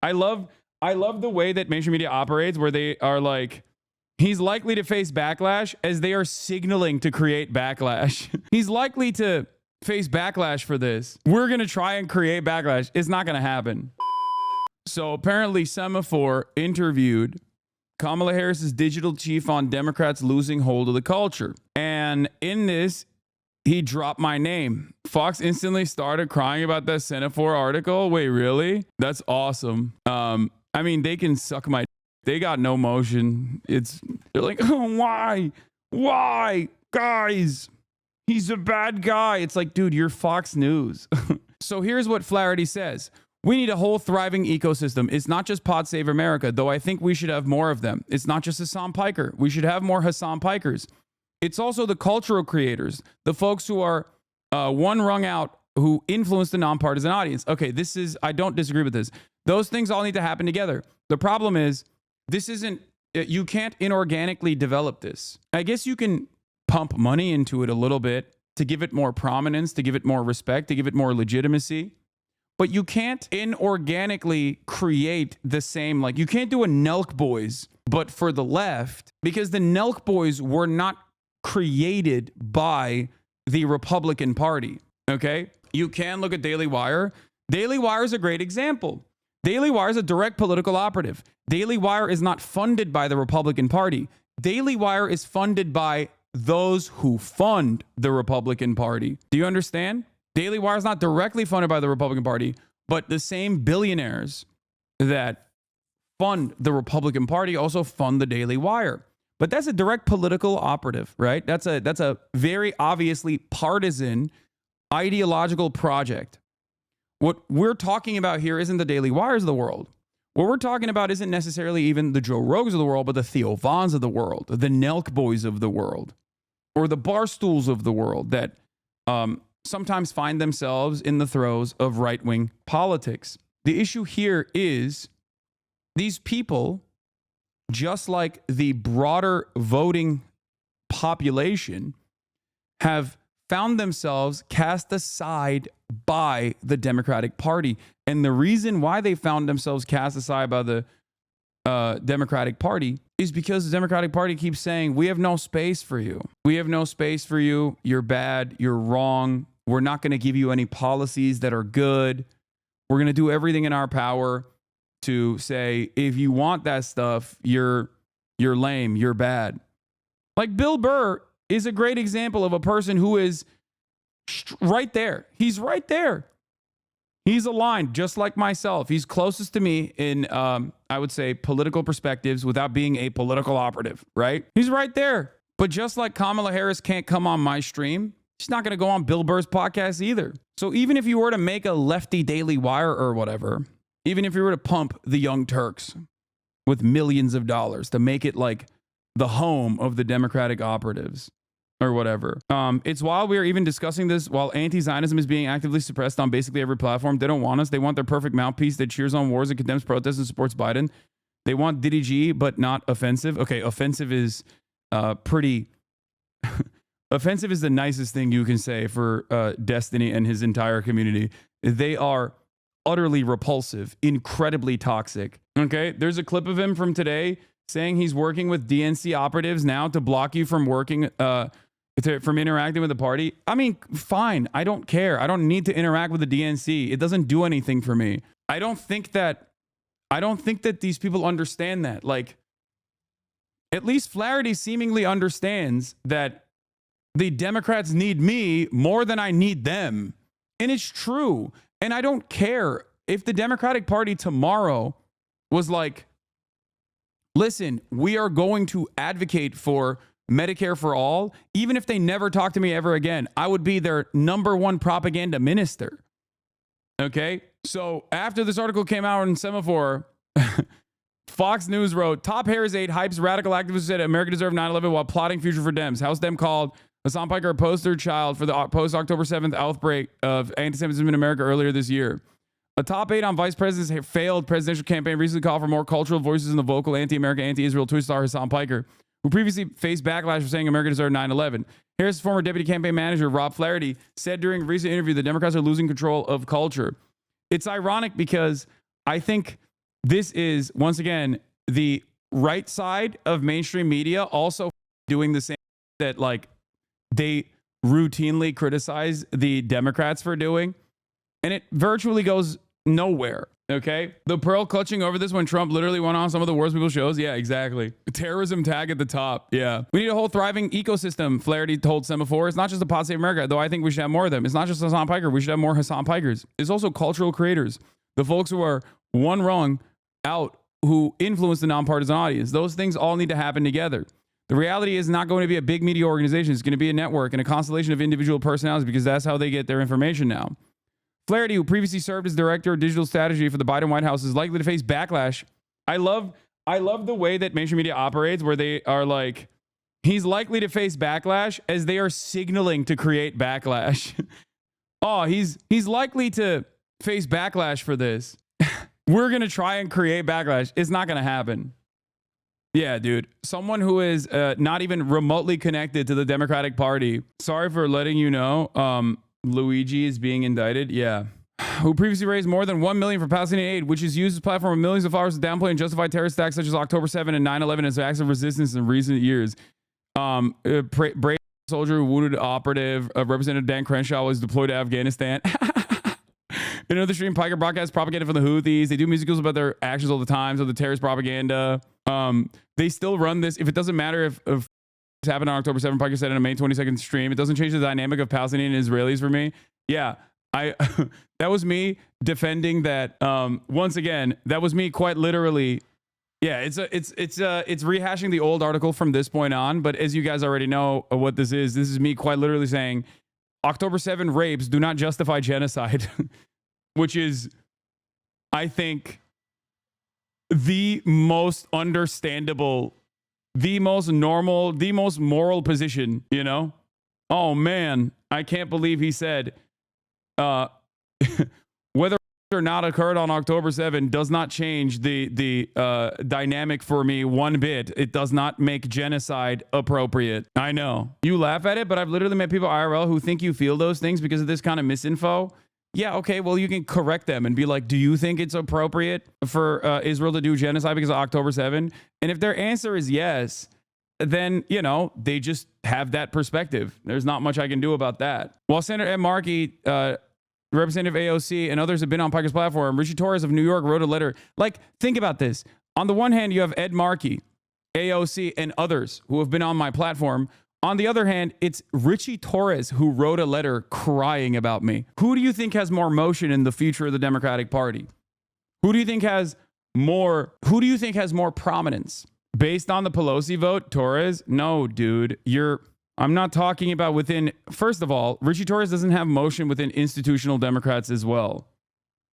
I love the way that mainstream media operates, where they are like, he's likely to face backlash as they are signaling to create backlash. He's likely to face backlash for this. We're going to try and create backlash. It's not going to happen. So apparently Semaphore interviewed Kamala Harris's digital chief on Democrats losing hold of the culture. And in this, he dropped my name. Fox instantly started crying about that Semaphore article. Wait, really? That's awesome. I mean, they can suck my... They got no motion. They're like, oh, why? Guys, he's a bad guy. It's like, dude, you're Fox News. So here's what Flaherty says. We need a whole thriving ecosystem. It's not just Pod Save America, though I think we should have more of them. It's not just Hasan Piker. We should have more Hasan Pikers. It's also the cultural creators, the folks who are one rung out, who influence the nonpartisan audience. Okay, I don't disagree with this. Those things all need to happen together. The problem is, you can't inorganically develop this. I guess you can pump money into it a little bit to give it more prominence, to give it more respect, to give it more legitimacy. But you can't inorganically create the same, like you can't do a Nelk Boys, but for the left, because the Nelk Boys were not created by the Republican Party, okay? You can look at Daily Wire. Daily Wire is a great example. Daily Wire is a direct political operative. Daily Wire is not funded by the Republican Party. Daily Wire is funded by those who fund the Republican Party. Do you understand? Daily Wire is not directly funded by the Republican Party, but the same billionaires that fund the Republican Party also fund the Daily Wire. But that's a direct political operative, right? That's a very obviously partisan ideological project. What we're talking about here isn't the Daily Wires of the world. What we're talking about isn't necessarily even the Joe Rogans of the world, but the Theo Vons of the world, the Nelk Boys of the world, or the Barstools of the world that sometimes find themselves in the throes of right-wing politics. The issue here is these people, just like the broader voting population, have found themselves cast aside by the Democratic Party. And the reason why they found themselves cast aside by the Democratic Party is because the Democratic Party keeps saying, we have no space for you. We have no space for you. You're bad. You're wrong. We're not going to give you any policies that are good. We're going to do everything in our power to say, if you want that stuff, you're lame. You're bad. Like Bill Burr is a great example of a person who is right there. He's right there. He's aligned just like myself. He's closest to me in, I would say, political perspectives without being a political operative, right? He's right there. But just like Kamala Harris can't come on my stream, she's not going to go on Bill Burr's podcast either. So even if you were to make a lefty Daily Wire or whatever, even if you were to pump the Young Turks with millions of dollars to make it like the home of the Democratic operatives, or whatever. It's while we are even discussing this, while anti-Zionism is being actively suppressed on basically every platform, they don't want us. They want their perfect mouthpiece that cheers on wars and condemns protests and supports Biden. They want Diddy G, but not offensive. Okay, offensive is pretty... offensive is the nicest thing you can say for Destiny and his entire community. They are utterly repulsive, incredibly toxic. Okay, there's a clip of him from today saying he's working with DNC operatives now to block you from working... from interacting with the party. I mean, fine. I don't care. I don't need to interact with the DNC. It doesn't do anything for me. I don't think that these people understand that. Like, at least Flaherty seemingly understands that the Democrats need me more than I need them. And it's true. And I don't care if the Democratic Party tomorrow was like, listen, we are going to advocate for Medicare for all. Even if they never talk to me ever again, I would be their number one propaganda minister. Okay? So after this article came out in Semaphore, Fox News wrote, top Harris aide hypes radical activists who said America deserved 9/11 while plotting future for Dems. House Dem called Hasan Piker a poster child for the post-October 7th outbreak of anti-Semitism in America earlier this year. A top aide on vice president's failed presidential campaign recently called for more cultural voices in the vocal anti-American, anti-Israel Twitch star Hasan Piker, who previously faced backlash for saying America deserved 9/11. Harris' former deputy campaign manager, Rob Flaherty, said during a recent interview the Democrats are losing control of culture. It's ironic because I think this is, once again, the right side of mainstream media also doing the same that like they routinely criticize the Democrats for doing. And it virtually goes nowhere. Okay. The pearl clutching over this when Trump literally went on some of the worst people shows. Yeah, exactly. Terrorism tag at the top. Yeah. We need a whole thriving ecosystem, Flaherty told Semaphore. It's not just the Pod Save America, though I think we should have more of them. It's not just Hasan Piker. We should have more Hasan Pikers. It's also cultural creators. The folks who are one rung out, who influence the nonpartisan audience. Those things all need to happen together. The reality is not going to be a big media organization. It's going to be a network and a constellation of individual personalities because that's how they get their information now. Flaherty, who previously served as director of digital strategy for the Biden White House, is likely to face backlash. I love the way that mainstream media operates, where they are like, he's likely to face backlash as they are signaling to create backlash. Oh, he's likely to face backlash for this. We're going to try and create backlash. It's not going to happen. Yeah, dude. Someone who is not even remotely connected to the Democratic Party. Sorry for letting you know. Luigi is being indicted. Yeah. Who previously raised more than $1 million for Palestinian aid, which has used his platform of millions of followers to downplay and justify terrorist attacks such as October 7 and 9/11 as acts of resistance in recent years. Brave soldier who wounded operative, Representative Dan Crenshaw, was deployed to Afghanistan. In another stream, Piker broadcasts propaganda from the Houthis. They do musicals about their actions all the time, so the terrorist propaganda. They still run this. If it doesn't matter if this happened on October 7th, Piker said in a May 22nd stream, it doesn't change the dynamic of Palestinian and Israelis for me. Yeah, that was me defending that. Once again, that was me quite literally. Yeah, it's rehashing the old article from this point on. But as you guys already know what this is me quite literally saying October 7 rapes do not justify genocide. Which is, I think, the most understandable, the most normal, the most moral position, you know? Oh, man, I can't believe he said, whether or not occurred on October 7 does not change the dynamic for me one bit. It does not make genocide appropriate. I know. You laugh at it, but I've literally met people IRL who think you feel those things because of this kind of misinfo. Yeah, okay, well, you can correct them and be like, do you think it's appropriate for Israel to do genocide because of October 7? And if their answer is yes, then, you know, they just have that perspective. There's not much I can do about that. While Senator Ed Markey, Representative AOC, and others have been on Piker's platform, Richie Torres of New York wrote a letter. Like, think about this. On the one hand, you have Ed Markey, AOC, and others who have been on my platform. On the other hand, it's Richie Torres who wrote a letter crying about me. Who do you think has more motion in the future of the Democratic Party? Who do you think has more prominence? Based on the Pelosi vote, Torres? No, dude. I'm not talking about within, first of all, Richie Torres doesn't have motion within institutional Democrats as well.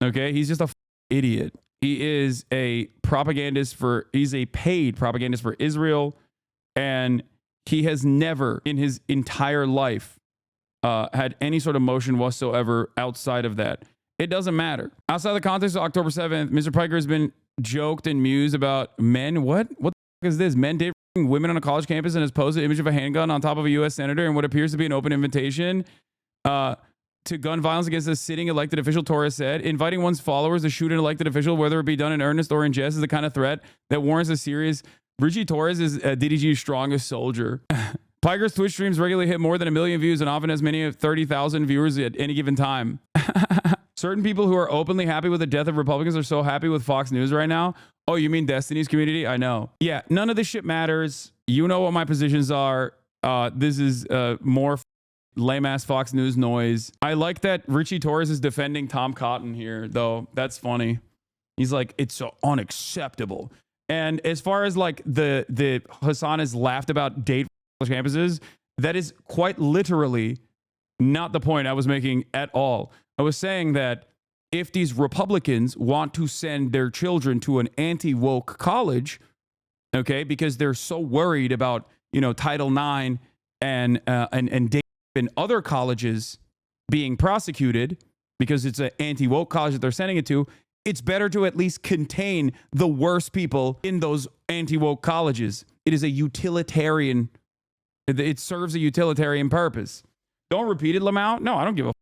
Okay? He's just a idiot. He is a he's a paid propagandist for Israel, and he has never in his entire life had any sort of motion whatsoever outside of that. It doesn't matter. Outside the context of October 7th, Mr. Piker has been joked and mused about men. What the fuck is this? Men dating women on a college campus and has posted an image of a handgun on top of a U.S. senator in what appears to be an open invitation to gun violence against a sitting elected official, Torres said. Inviting one's followers to shoot an elected official, whether it be done in earnest or in jest, is the kind of threat that warrants a serious... Richie Torres is DDG's strongest soldier. Piker's Twitch streams regularly hit more than 1 million views and often as many as 30,000 viewers at any given time. Certain people who are openly happy with the death of Republicans are so happy with Fox News right now. Oh, you mean Destiny's community? I know. Yeah, none of this shit matters. You know what my positions are. This is more lame-ass Fox News noise. I like that Richie Torres is defending Tom Cotton here, though. That's funny. He's like, it's so unacceptable. And as far as like the Hasan has laughed about date campuses, that is quite literally not the point I was making at all. I was saying that if these Republicans want to send their children to an anti-woke college, okay, because they're so worried about, you know, Title IX and other colleges being prosecuted because it's an anti-woke college that they're sending it to, it's better to at least contain the worst people in those anti-woke colleges. It is a utilitarian. It serves a utilitarian purpose. Don't repeat it, Lamau. No, I don't give a.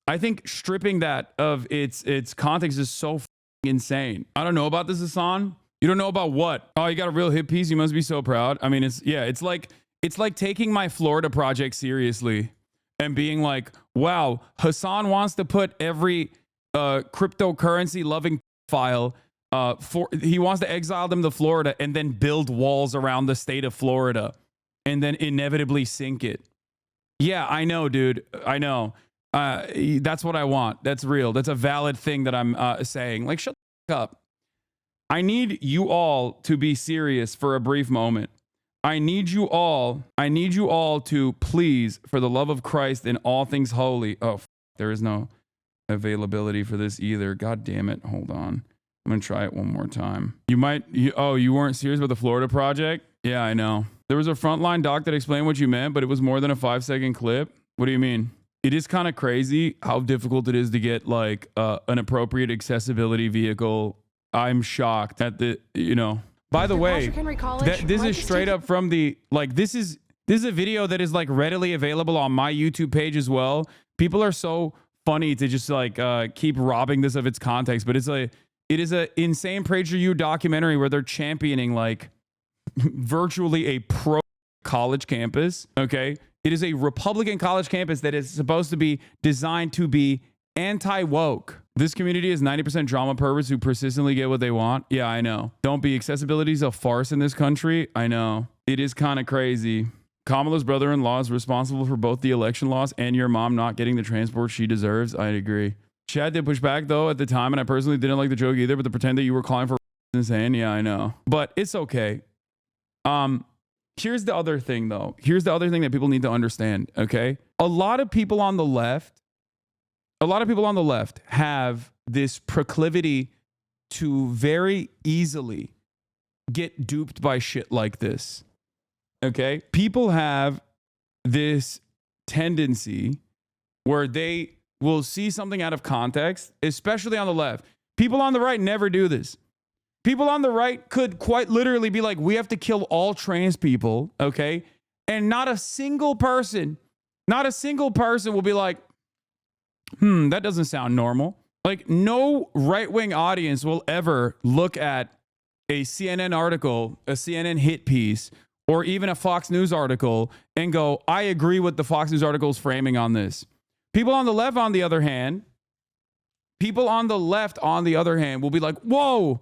I think stripping that of its context is so insane. I don't know about this, Hasan. You don't know about what? Oh, you got a real hit piece. You must be so proud. I mean, it's like taking my Florida project seriously and being like, wow, Hasan wants to put every cryptocurrency loving file he wants to exile them to Florida and then build walls around the state of Florida and then inevitably sink it. Yeah, I know, dude. I know. That's what I want. That's real. That's a valid thing that I'm saying. Like, shut the fuck up. I need you all to be serious for a brief moment. I need you all to please, for the love of Christ and all things holy. Oh, there is no availability for this either. God damn it. Hold on. I'm going to try it one more time. You weren't serious about the Florida project? Yeah, I know. There was a frontline doc that explained what you meant, but it was more than a 5-second clip. What do you mean? It is kind of crazy how difficult it is to get like an appropriate accessibility vehicle. I'm shocked at the, by the way, this is straight up from the, like, this is a video that is like readily available on my YouTube page as well. People are so funny to just like keep robbing this of its context, but it is a insane PragerU documentary where they're championing like virtually a pro college campus. Okay. It is a Republican college campus that is supposed to be designed to be anti-woke. This community is 90% drama perverts who persistently get what they want. Yeah, I know. Don't be. Accessibility is a farce in this country. I know. It is kind of crazy. Kamala's brother-in-law is responsible for both the election loss and your mom not getting the transport she deserves. I agree. Chad did push back though at the time, and I personally didn't like the joke either, but to pretend that you were calling for is insane. Yeah, I know. But it's okay. Here's the other thing though. Here's the other thing that people need to understand, okay? A lot of people on the left have this proclivity to very easily get duped by shit like this. Okay? People have this tendency where they will see something out of context, especially on the left. People on the right never do this. People on the right could quite literally be like, we have to kill all trans people, okay? And not a single person will be like, that doesn't sound normal. Like, no right-wing audience will ever look at a CNN article, a CNN hit piece, or even a Fox News article and go, I agree with the Fox News article's framing on this. People on the left, on the other hand, will be like, whoa,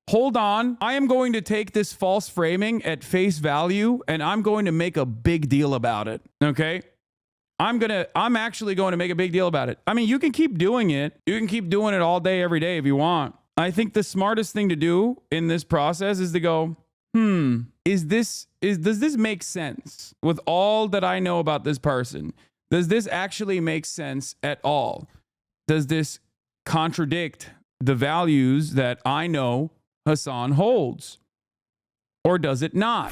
hold on. I am going to take this false framing at face value and I'm going to make a big deal about it. Okay? I'm actually going to make a big deal about it. I mean, you can keep doing it. You can keep doing it all day, every day if you want. I think the smartest thing to do in this process is to go, does this make sense with all that I know about this person? Does this actually make sense at all? Does this contradict the values that I know Hasan holds? Or does it not?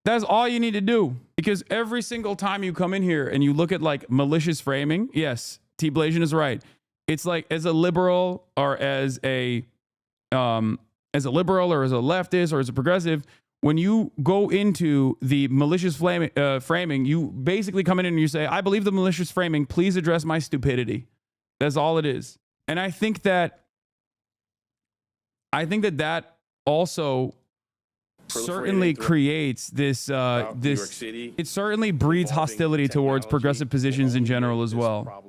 That's all you need to do. Because every single time you come in here and you look at like malicious framing, yes, T. Blasian is right. It's like as a liberal or as a liberal or as a leftist or as a progressive, when you go into the malicious framing, you basically come in and you say, I believe the malicious framing, please address my stupidity. That's all it is. And I think that also certainly creates this, it certainly breeds hostility towards progressive positions in general as well.